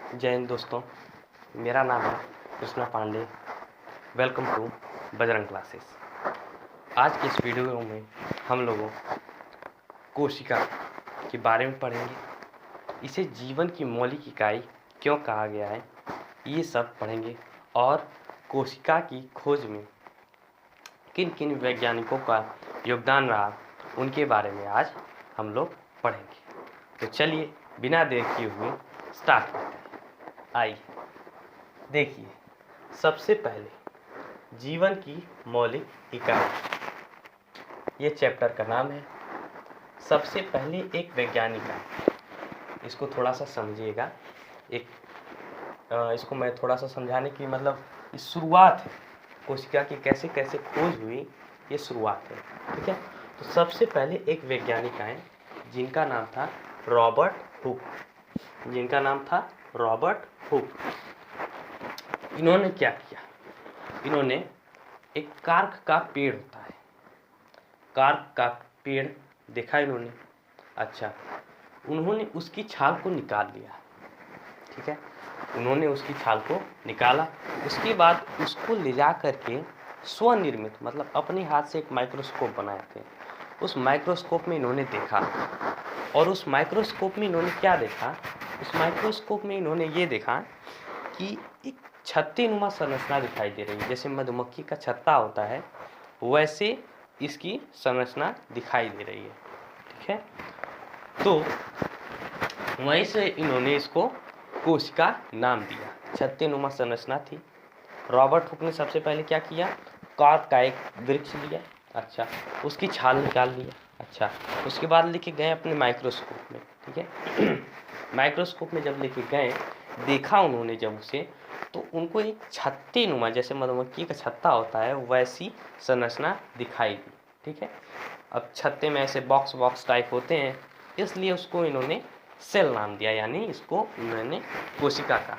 जय हिंद दोस्तों, मेरा नाम है Krishna Pandey. Welcome to Bajrang classes. आज की इस वीडियो में हम लोगों कोशिका के बारे में पढ़ेंगे। इसे जीवन की मौलिक इकाई क्यों कहा गया है, ये सब पढ़ेंगे। और कोशिका की खोज में किन किन वैज्ञानिकों का योगदान रहा, उनके बारे में आज हम लोग पढ़ेंगे। तो चलिए बिना देर किए हुए स्टार्ट करते हैं। आइए देखिए, सबसे पहले जीवन की मौलिक इकाई, ये चैप्टर का नाम है। सबसे पहले एक वैज्ञानिक है, इसको थोड़ा सा समझिएगा। इसको मैं थोड़ा सा समझाने की मतलब इस शुरुआत है, कोशिका की कैसे कैसे खोज हुई, ये शुरुआत है। ठीक है, तो सबसे पहले एक वैज्ञानिक आए जिनका नाम था रॉबर्ट हुक। जिनका नाम था रॉबर्ट हुक। इन्होंने क्या किया, इन्होंने एक कार्क का पेड़ होता है, कार्क का पेड़ देखा इन्होंने। अच्छा, उन्होंने उसकी छाल को निकाल लिया। ठीक है, उन्होंने उसकी छाल को निकाला। उसके बाद उसको ले जा करके स्वनिर्मित मतलब अपने हाथ से एक माइक्रोस्कोप बनाए थे। उस माइक्रोस्कोप में इन्होंने देखा, और उस माइक्रोस्कोप में इन्होंने क्या देखा, उस माइक्रोस्कोप में इन्होंने ये देखा कि एक छत्तीनुमा संरचना दिखाई दे रही है। जैसे मधुमक्खी का छत्ता होता है, वैसे इसकी संरचना दिखाई दे रही है। ठीक है, तो वहीं से इन्होंने इसको कोशिका नाम दिया। छत्तीनुमा संरचना थी। रॉबर्ट हुक ने सबसे पहले क्या किया, कार्क का एक वृक्ष लिया। अच्छा, उसकी छाल निकाल लिया। अच्छा, उसके बाद लेके गए अपने माइक्रोस्कोप में। ठीक है, माइक्रोस्कोप में जब लेके गए, देखा उन्होंने जब उसे, तो उनको एक छत्तीनुमा, जैसे मधुमक्खी का छत्ता होता है, वैसी संरचना दिखाई दी। ठीक है, अब छत्ते में ऐसे बॉक्स बॉक्स टाइप होते हैं, इसलिए उसको इन्होंने सेल नाम दिया, यानी इसको इन्होंने कोशिका कहा।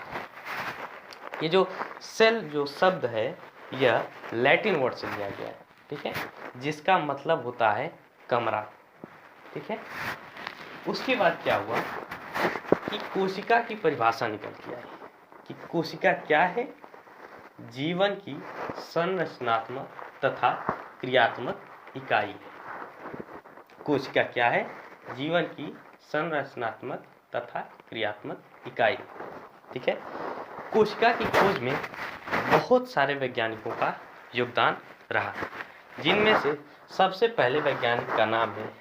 ये जो सेल जो शब्द है, यह लैटिन वर्ड से लिया गया है। ठीक है, जिसका मतलब होता है कमरा। ठीक है, उसके बाद क्या हुआ कि कोशिका की परिभाषा निकल के आई कि कोशिका क्या है, जीवन की संरचनात्मक तथा क्रियात्मक इकाई है। कोशिका क्या है, जीवन की संरचनात्मक तथा क्रियात्मक इकाई। ठीक है, कोशिका की खोज में बहुत सारे वैज्ञानिकों का योगदान रहा, जिनमें से सबसे पहले वैज्ञानिक का नाम है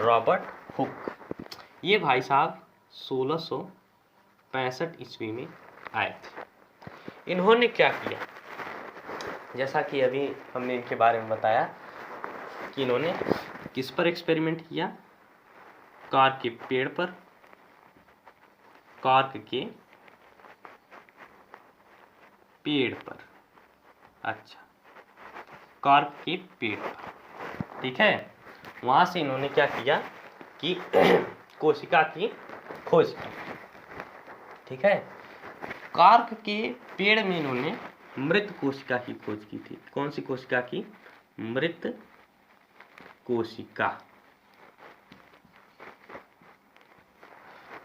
रॉबर्ट हुक। ये भाई साहब 1665 ईस्वी में आए थे। इन्होंने क्या किया, जैसा कि अभी हमने इनके बारे में बताया कि इन्होंने किस पर एक्सपेरिमेंट किया, कार्क के पेड़ पर, कार्क के पेड़ पर। अच्छा, कार्क के पेड़ पर। ठीक है, वहां से इन्होंने क्या किया कि कोशिका की खोज की। ठीक है, कार्क के पेड़ में इन्होंने मृत कोशिका की खोज की थी। कौन सी कोशिका की, मृत कोशिका।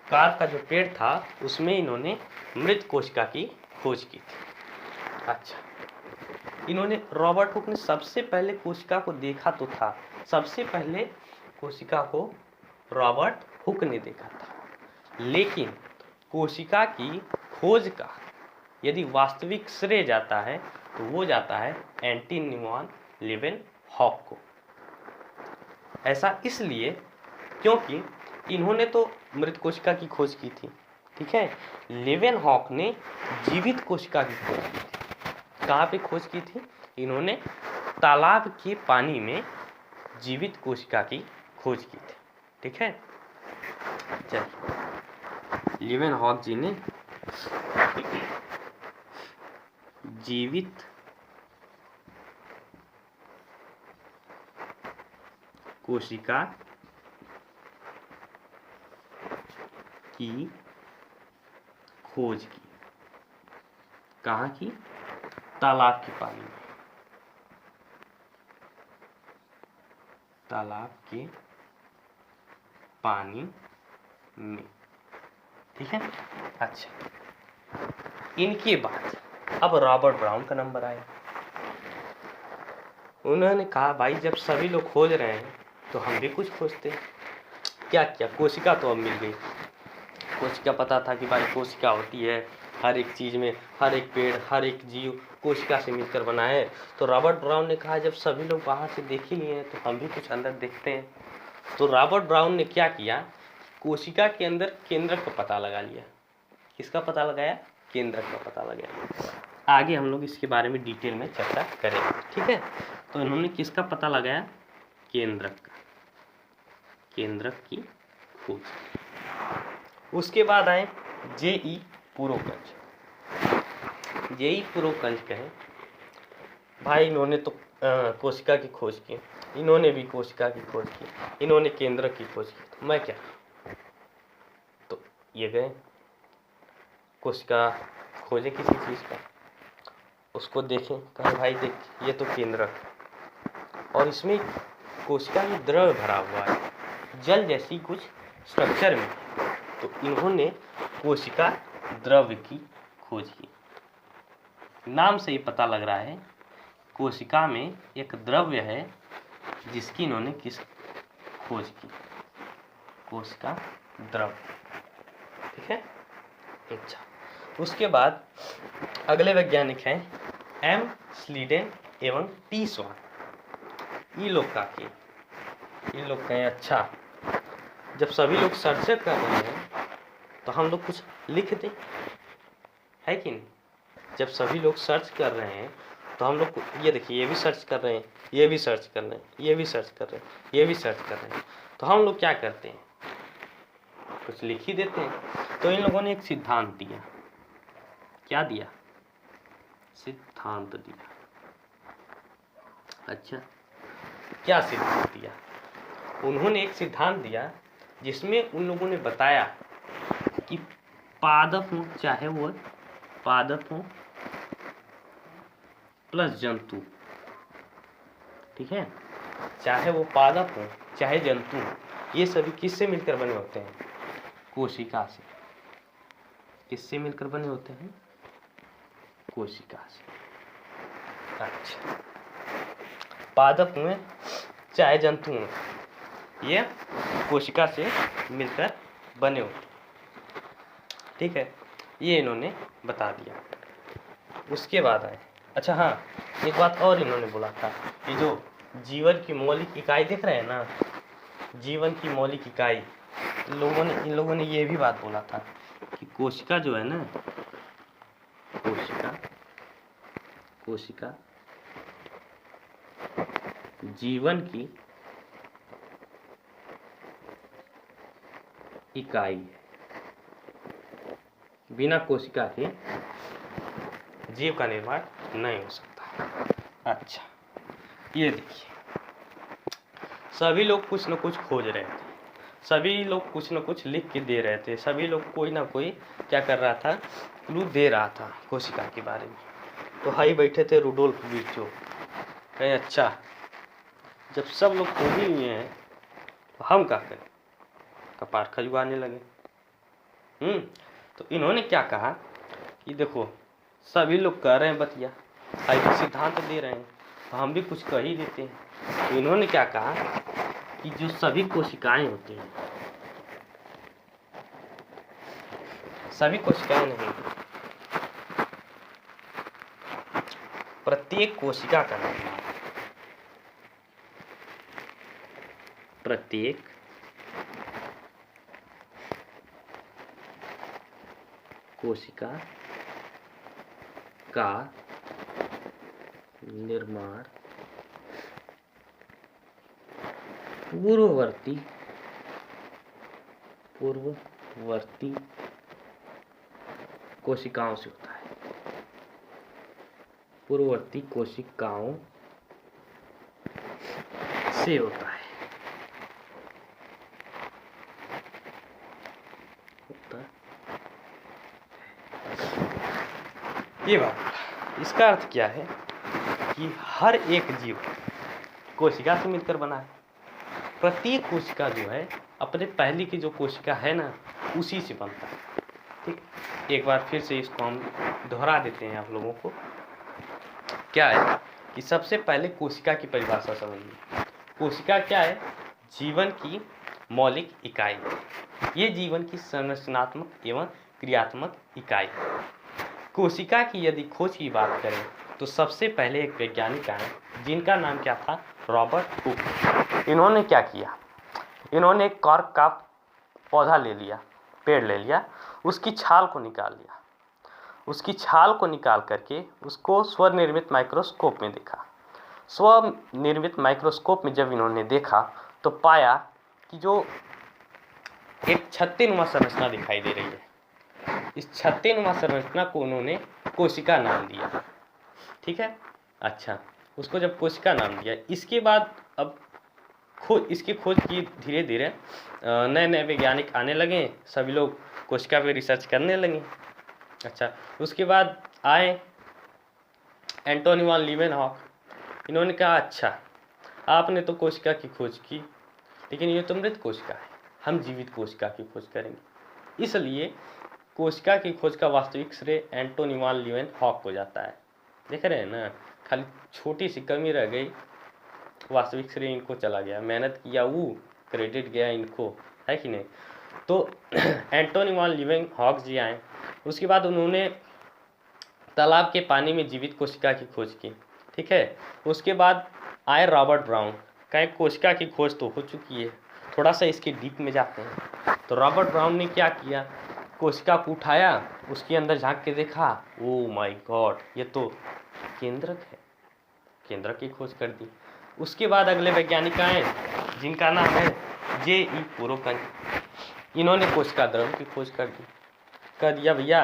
कार्क का जो पेड़ था, उसमें इन्होंने मृत कोशिका की खोज की थी। अच्छा, इन्होंने रॉबर्ट हुक ने सबसे पहले कोशिका को देखा तो था, सबसे पहले कोशिका को रॉबर्ट हुक ने देखा था, लेकिन कोशिका की खोज का यदि वास्तविक श्रेय जाता है तो वो जाता है एंटोनी वॉन लीवेनहॉक को। ऐसा इसलिए क्योंकि इन्होंने तो मृत कोशिका की खोज की थी। ठीक है, लीवेनहॉक ने जीवित कोशिका की खोज की थी। कहाँ पे खोज की थी, इन्होंने तालाब के पानी में जीवित कोशिका की खोज की थी। ठीक है, चलिए, लीवेनहॉक जी ने जीवित कोशिका की खोज की। कहाँ की, तालाब के पानी में, तालाब के पानी में। ठीक है, अच्छा, इनके बाद अब रॉबर्ट ब्राउन का नंबर आया। उन्होंने कहा भाई जब सभी लोग खोज रहे हैं तो हम भी कुछ खोजते हैं। क्या किया, कोशिका तो अब मिल गई। कोशिका पता था कि भाई कोशिका होती है हर एक चीज़ में, हर एक पेड़, हर एक जीव कोशिका से मिलकर बना है। तो रॉबर्ट ब्राउन ने कहा जब सभी लोग बाहर से देख ही लिए हैं तो हम भी कुछ अंदर देखते हैं। तो रॉबर्ट ब्राउन ने क्या किया, कोशिका के अंदर केंद्रक का पता लगा लिया। किसका पता लगाया, केंद्रक का पता लगाया। आगे हम लोग इसके बारे में डिटेल में चर्चा करेंगे, ठीक है। तो इन्होंने किसका पता लगाया, केंद्रक का, केंद्रक की खोज। उसके बाद आए J.E. पुरोकंज। J.E. पुरोकंज कहें भाई इन्होंने तो कोशिका की खोज की, इन्होंने भी कोशिका की खोज की, इन्होंने केंद्रक की खोज की। तो मैं क्या, तो ये गए कोशिका खोजे किसी चीज़ का, उसको देखें, कहा भाई देख ये तो केंद्रक और इसमें कोशिका में द्रव भरा हुआ है, जल जैसी कुछ स्ट्रक्चर में। तो इन्होंने कोशिका द्रव्य की खोज की। नाम से ही पता लग रहा है कोशिका में एक द्रव्य है जिसकी इन्होंने किस खोज की, कोशिका द्रव्य, ठीक है। अच्छा, उसके बाद अगले वैज्ञानिक हैं M. स्लीडेन एवं T. स्वान। ये लोग का कहें अच्छा जब सभी लोग सर्च कर रहे हैं तो हम लोग कुछ लिख दें, है कि नहीं। जब सभी लोग सर्च कर रहे हैं तो हम लोग ये देखिए, ये भी सर्च कर रहे हैं, ये भी सर्च कर रहे हैं, ये भी सर्च कर रहे हैं, ये भी सर्च कर रहे हैं, तो हम लोग क्या करते हैं, कुछ लिख ही देते हैं। तो इन लोगों ने एक सिद्धांत दिया। क्या दिया, सिद्धांत दिया। अच्छा, क्या सिद्धांत दिया, उन्होंने एक सिद्धांत दिया जिसमें उन लोगों ने बताया कि पादप हो, चाहे वो पादप हो प्लस जंतु, ठीक है, चाहे वो पादप हो चाहे जंतु हो, ये सभी किससे मिलकर बने होते हैं, कोशिका से। किससे मिलकर बने होते हैं, कोशिका से। अच्छा, पादप हुए चाहे जंतु हुए, ये कोशिका से मिलकर बने होते, ठीक है, ये इन्होंने बता दिया। उसके बाद आए, अच्छा हाँ, एक बात और इन्होंने बोला था कि जो जीवन की मौलिक इकाई देख रहे हैं ना, जीवन की मौलिक इकाई, इन लोगों ने ये भी बात बोला था कि कोशिका जो है ना, कोशिका जीवन की इकाई है, बिना कोशिका के जीव का निर्माण नहीं हो सकता। अच्छा, ये देखिए, सभी लोग कुछ न कुछ खोज रहे थे, सभी लोग कुछ न कुछ लिख के दे रहे थे, सभी लोग कोई ना कोई क्या कर रहा था, क्लू दे रहा था कोशिका के बारे में। तो हाई बैठे थे रुडोल्फ विर्चो, कहें अच्छा जब सब लोग खोज ही हुए हैं तो हम क्या करें, कपार खजुआने लगे। तो इन्होंने क्या कहा कि देखो सभी लोग कह रहे हैं बतिया, हाई सिद्धांत दे रहे हैं तो हम भी कुछ कह ही देते हैं। तो इन्होंने क्या कहा कि जो सभी कोशिकाएं होती हैं, सभी कोशिकाएं नहीं, प्रत्येक कोशिका का निर्माण, प्रत्येक कोशिका का निर्माण पूर्ववर्ती कोशिकाओं से होता है, पूर्ववर्ती कोशिकाओं से होता है, ये बात। इसका अर्थ क्या है कि हर एक जीव कोशिका से मिलकर बना है, प्रत्येक कोशिका जो है अपने पहले की जो कोशिका है ना उसी से बनता है, ठीक। एक बार फिर से इसको हम दोहरा देते हैं आप लोगों को। क्या है कि सबसे पहले कोशिका की परिभाषा समझिए। कोशिका क्या है? जीवन की मौलिक इकाई है। ये जीवन की संरचनात्मक एवं क्रियात्मक इकाई है। कोशिका की यदि खोज की बात करें तो सबसे पहले एक वैज्ञानिक आए जिनका नाम क्या था? Robert Hooke. इन्होंने क्या किया? इन्होंने एक कॉर्क का पौधा ले लिया, पेड़ ले लिया, उसकी छाल को निकाल लिया। उसकी छाल को निकाल करके उसको स्वनिर्मित माइक्रोस्कोप में देखा। स्वनिर्मित माइक्रोस्कोप में जब इन्होंने देखा तो पाया कि जो एक छत्तेनुमा संरचना दिखाई दे रही है, इस छत्तेनुमा संरचना को उन्होंने कोशिका नाम दिया। ठीक है, अच्छा, उसको जब कोशिका नाम दिया, इसके बाद अब इसकी खोज की धीरे धीरे नए नए वैज्ञानिक आने लगे, सभी लोग कोशिका पे रिसर्च करने लगे। अच्छा, उसके बाद आए एंटोनी वॉन लीवेनहॉक। इन्होंने कहा अच्छा, आपने तो कोशिका की खोज की, लेकिन ये तो मृत कोशिका है, हम जीवित कोशिका की खोज करेंगे। इसलिए कोशिका की खोज का वास्तविक श्रेय एंटोनी वॉन लीवेनहॉक को जाता है। देख रहे हैं ना, खाली छोटी सी कमी रह गई, वास्तविक श्रेय इनको चला गया, मेहनत किया वो, क्रेडिट गया इनको, है कि नहीं। तो एंटोनी वॉन लीवेनहॉक जी आए, उसके बाद उन्होंने तालाब के पानी में जीवित कोशिका की खोज की। ठीक है, उसके बाद आए रॉबर्ट ब्राउन। कहीं कोशिका की खोज तो हो चुकी है, थोड़ा सा इसके डीप में जाते हैं। तो रॉबर्ट ब्राउन ने क्या किया? कोशिका को उठाया, उसके अंदर झांक के देखा, ओ माय गॉड, ये तो केंद्रक है, केंद्रक की खोज कर दी। उसके बाद अगले वैज्ञानिक आए जिनका नाम है J.E. पुरोकन। इन्होंने कोशिका द्रव की खोज कर दी। कह दिया भैया,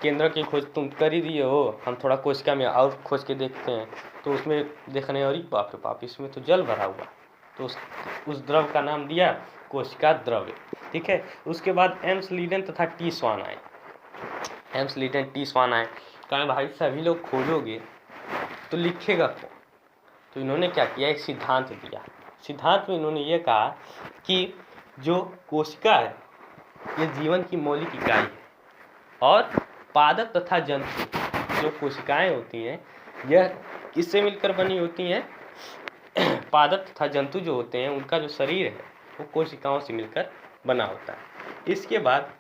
केंद्रक की खोज तुम कर ही दिए हो, हम थोड़ा कोशिका में और खोज के देखते हैं। तो उसमें देखने, और बाप रे बाप, इसमें तो जल भरा हुआ। तो उस द्रव का नाम दिया कोशिका द्रव्य। ठीक है, उसके बाद एम्स लीडन तथा टी स्वान आए। एम्स लीडन, टी स्वान आए, कहा भाई सभी लोग खोजोगे तो लिखेगा कौन? तो इन्होंने क्या किया? एक सिद्धांत दिया। सिद्धांत में इन्होंने ये कहा कि जो कोशिका है ये जीवन की मौलिक इकाई है, और पादप तथा जंतु जो कोशिकाएं होती हैं यह किससे मिलकर बनी होती हैं? पादप तथा जंतु जो होते हैं उनका जो शरीर है वो कोशिकाओं से मिलकर बना होता है। इसके बाद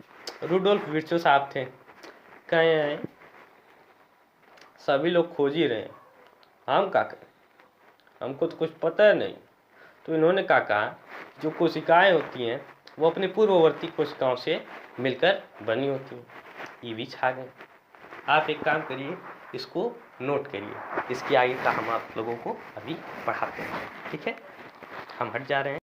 रुडोल्फ विर्चो साहब थे, कहे हैं सभी लोग खोज ही रहे हैं, हम क्या करें, हमको तो कुछ पता नहीं। तो इन्होंने क्या कहा, जो कोशिकाएं होती हैं वो अपने पूर्ववर्ती कोशिकाओं से मिलकर बनी होती हैं। ये भी छा गए। आप एक काम करिए, इसको नोट करिए, इसके आगे का हम आप लोगों को अभी पढ़ाते हैं। ठीक है, हम हट जा रहे हैं।